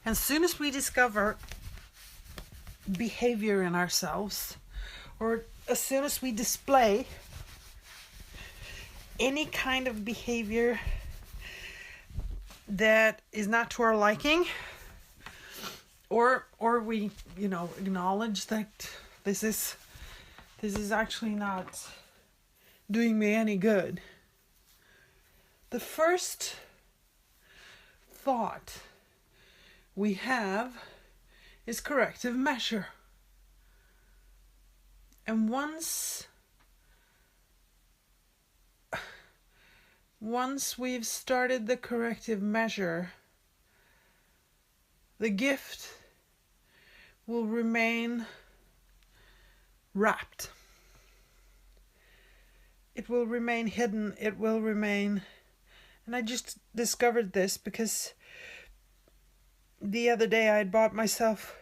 And as soon as we discover behavior in ourselves, or as soon as we display any kind of behavior that is not to our liking, or we acknowledge that this is actually not doing me any good, the first thought we have is corrective measure. And once we've started the corrective measure, the gift will remain wrapped. It will remain hidden. It will remain. And I just discovered this because the other day I had bought myself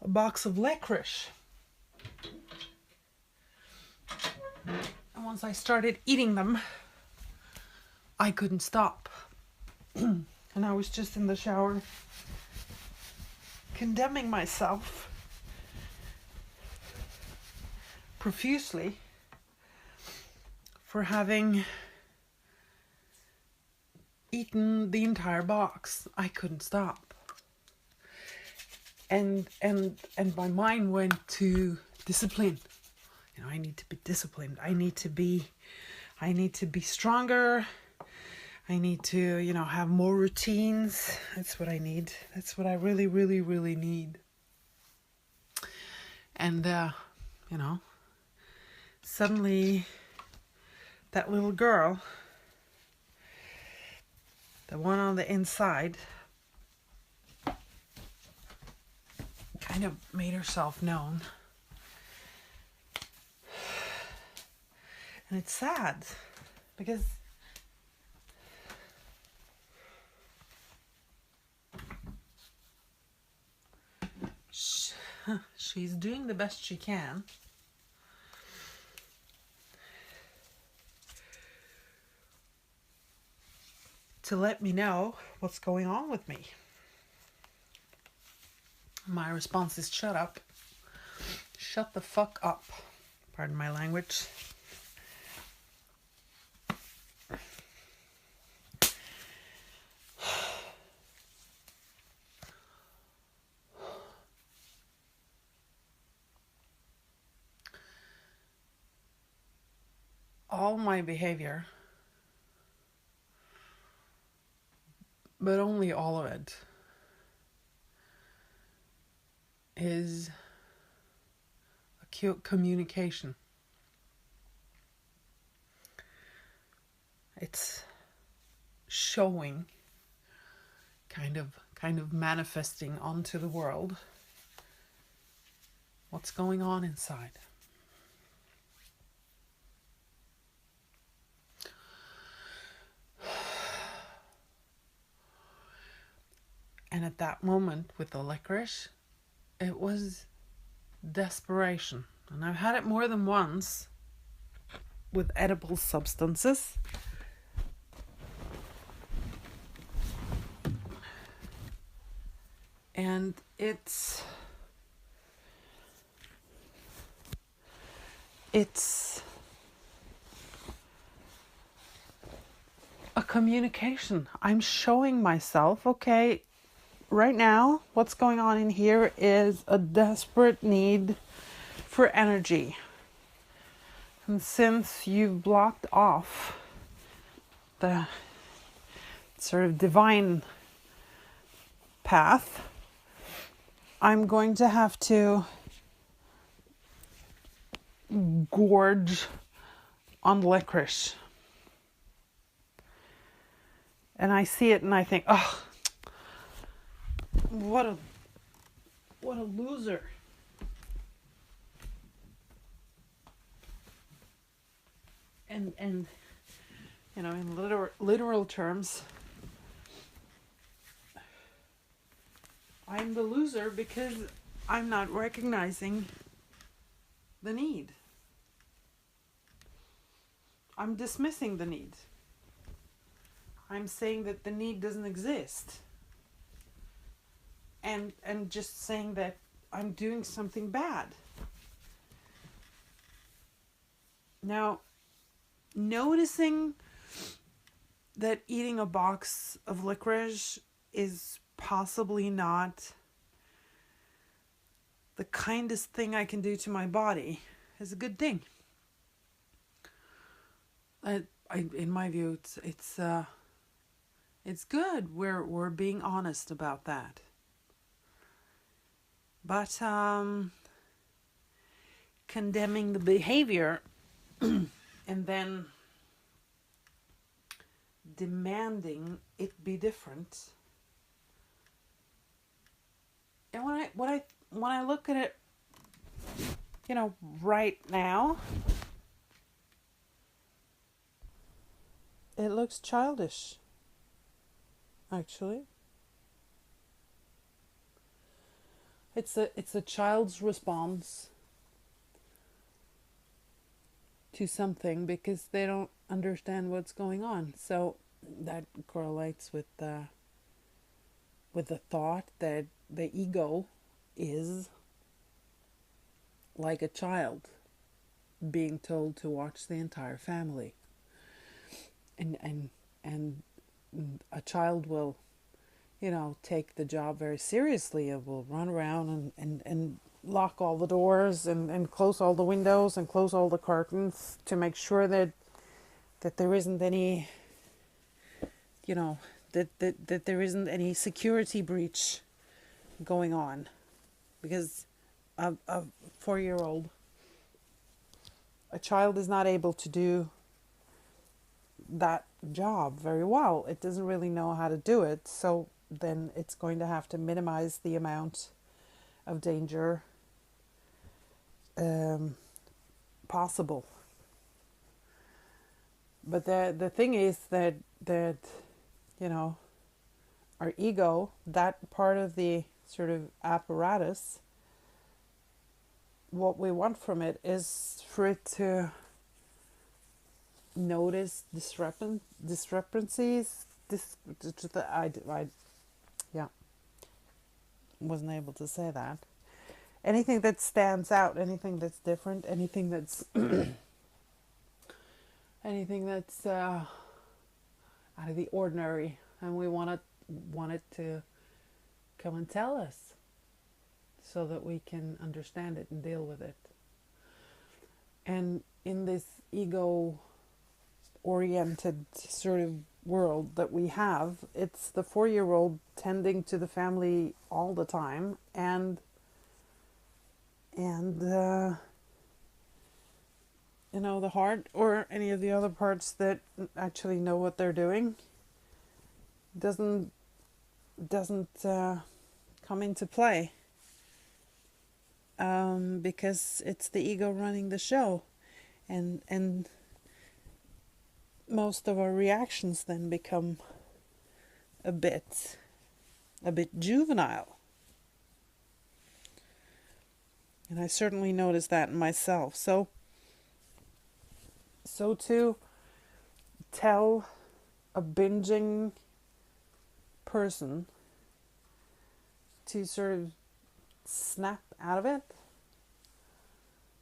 a box of licorice. And once I started eating them, I couldn't stop. And I was just in the shower condemning myself profusely for having eaten the entire box. I couldn't stop. And my mind went to discipline. I need to be disciplined. I need to be stronger. I need to, have more routines. That's what I need. That's what I really, really, really need. And, suddenly that little girl, the one on the inside, kind of made herself known. And it's sad because she's doing the best she can. To let me know what's going on with me. My response is shut up. Shut the fuck up. Pardon my language. All my behavior, but only all of it, is a communication. It's showing, kind of manifesting onto the world what's going on inside. And at that moment with the licorice, it was desperation. And I've had it more than once with edible substances. And it's a communication. I'm showing myself, okay, right now, what's going on in here is a desperate need for energy. And since you've blocked off the sort of divine path, I'm going to have to gorge on licorice. And I see it and I think, oh, what a loser. And in literal terms, I'm the loser because I'm not recognizing the need. I'm dismissing the need. I'm saying that the need doesn't exist. and just saying that I'm doing something bad. Now, noticing that eating a box of licorice is possibly not the kindest thing I can do to my body is a good thing. In my view, it's good. We're being honest about that. But condemning the behavior and then demanding it be different. And when I look at it, right now, it looks childish. Actually, it's a child's response to something because they don't understand what's going on. So that correlates with the thought that the ego is like a child being told to watch the entire family, and a child will take the job very seriously and will run around and lock all the doors and close all the windows and close all the curtains to make sure that there isn't any that there isn't any security breach going on, because a 4-year-old, a child is not able to do that job very well. It doesn't really know how to do it, so then it's going to have to minimize the amount of danger possible. But the thing is that our ego, that part of the sort of apparatus, what we want from it is for it to notice discrepancies. Yeah, wasn't able to say that. Anything that stands out, anything that's different, anything that's out of the ordinary, and we want it to come and tell us so that we can understand it and deal with it. And in this ego-oriented sort of world that we have, it's the 4-year-old tending to the family all the time, and the heart or any of the other parts that actually know what they're doing doesn't come into play, because it's the ego running the show, and most of our reactions then become a bit juvenile. And I certainly noticed that in myself. So to tell a binging person to sort of snap out of it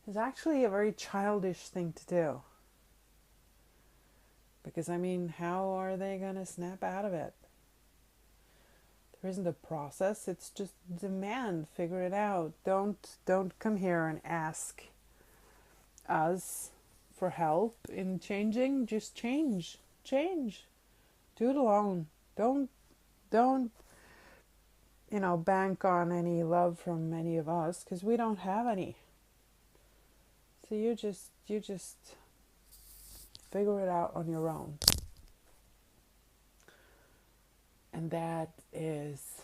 is actually a very childish thing to do. Because, how are they going to snap out of it? There isn't a process. It's just demand. Figure it out. Don't come here and ask us for help in changing. Just change. Do it alone. Don't bank on any love from any of us, because we don't have any. So you just figure it out on your own. And that is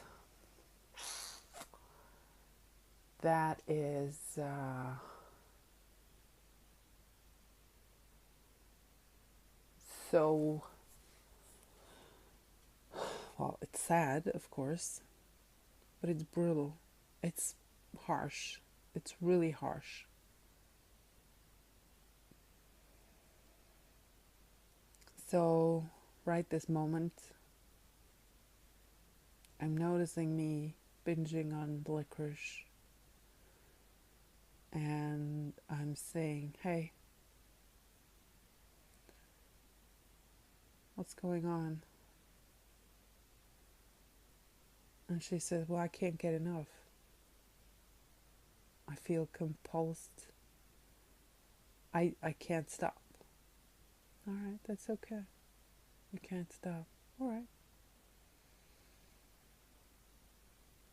so, well, it's sad, of course, but it's brutal. It's harsh. It's really harsh. So, right this moment, I'm noticing me binging on licorice, and I'm saying, hey, what's going on? And she says, well, I can't get enough. I feel compulsed. I can't stop. All right, that's okay. You can't stop. All right.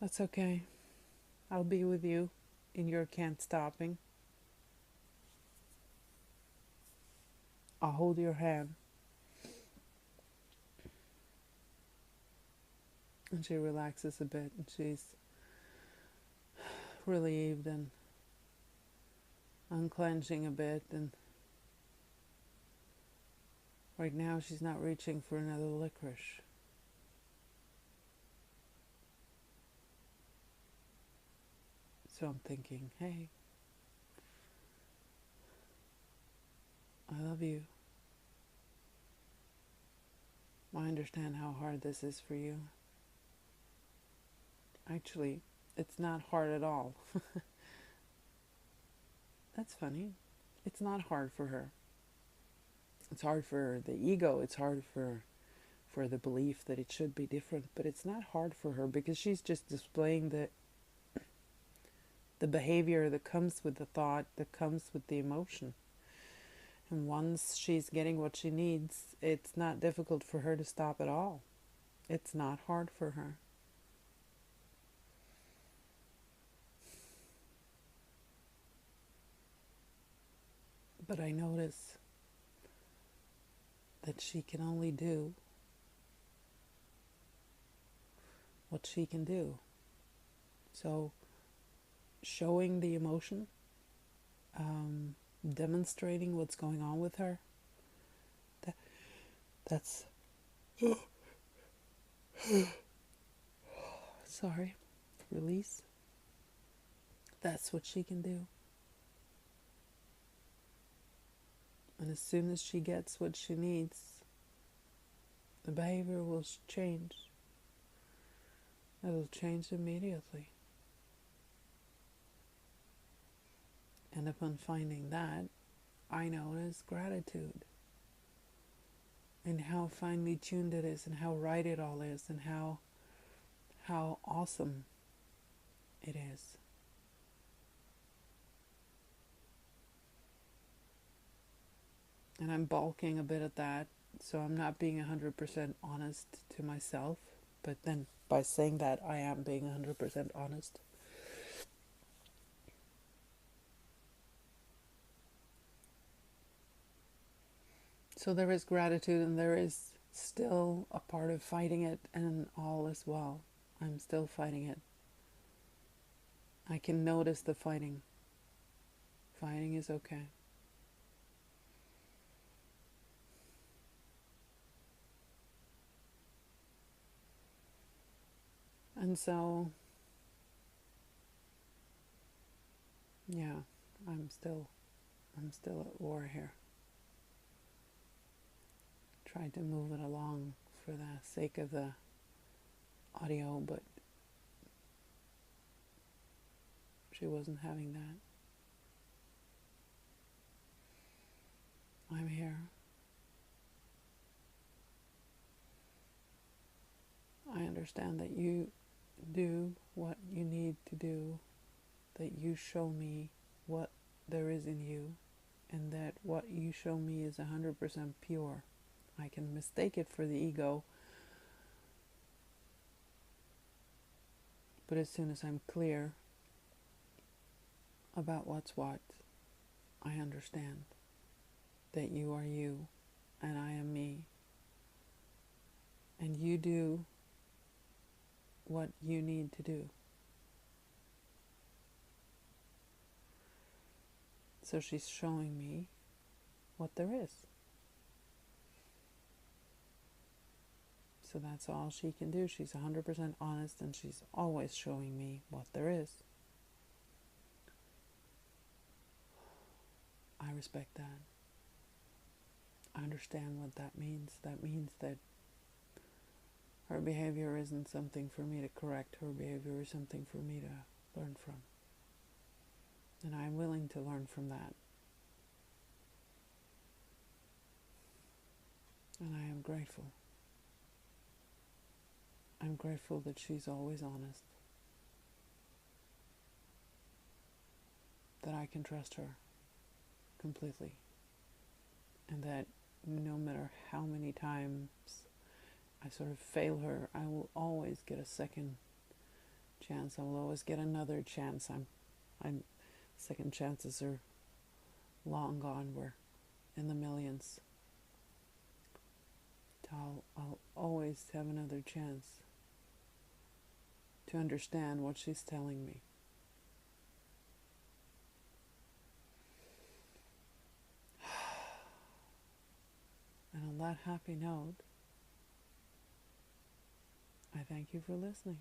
That's okay. I'll be with you in your can't stopping. I'll hold your hand. And she relaxes a bit, and she's relieved and unclenching a bit. And right now she's not reaching for another licorice. So I'm thinking, hey, I love you. I understand how hard this is for you. Actually, it's not hard at all. That's funny. It's not hard for her. It's hard for the ego. It's hard for the belief that it should be different. But it's not hard for her because she's just displaying the behavior that comes with the thought, that comes with the emotion. And once she's getting what she needs, it's not difficult for her to stop at all. It's not hard for her. But I notice that she can only do what she can do. So showing the emotion, demonstrating what's going on with her, that's sorry, release. That's what she can do. And as soon as she gets what she needs, the behavior will change. It'll change immediately. And upon finding that, I notice gratitude. And how finely tuned it is, and how right it all is, and how awesome it is. And I'm balking a bit at that, so I'm not being 100% honest to myself. But then by saying that, I am being 100% honest. So there is gratitude, and there is still a part of fighting it, and all is well. I'm still fighting it. I can notice the fighting. Fighting is okay. And so, yeah, I'm still at war here. Tried to move it along for the sake of the audio, but she wasn't having that. I'm here. I understand that you do what you need to do, that you show me what there is in you, and that what you show me is 100% pure. I can mistake it for the ego, but as soon as I'm clear about what's what, I understand that you are you and I am me, and you do what you need to do. So she's showing me what there is. So that's all she can do. She's 100% honest, and she's always showing me what there is. I respect that. I understand what that means. That means that Her behavior isn't something for me to correct. Her behavior is something for me to learn from. And I'm willing to learn from that. And I am grateful. I'm grateful that she's always honest. That I can trust her completely. And that no matter how many times I sort of fail her, I will always get a second chance. I will always get another chance. Second chances are long gone. We're in the millions. I'll always have another chance to understand what she's telling me. And on that happy note, I thank you for listening.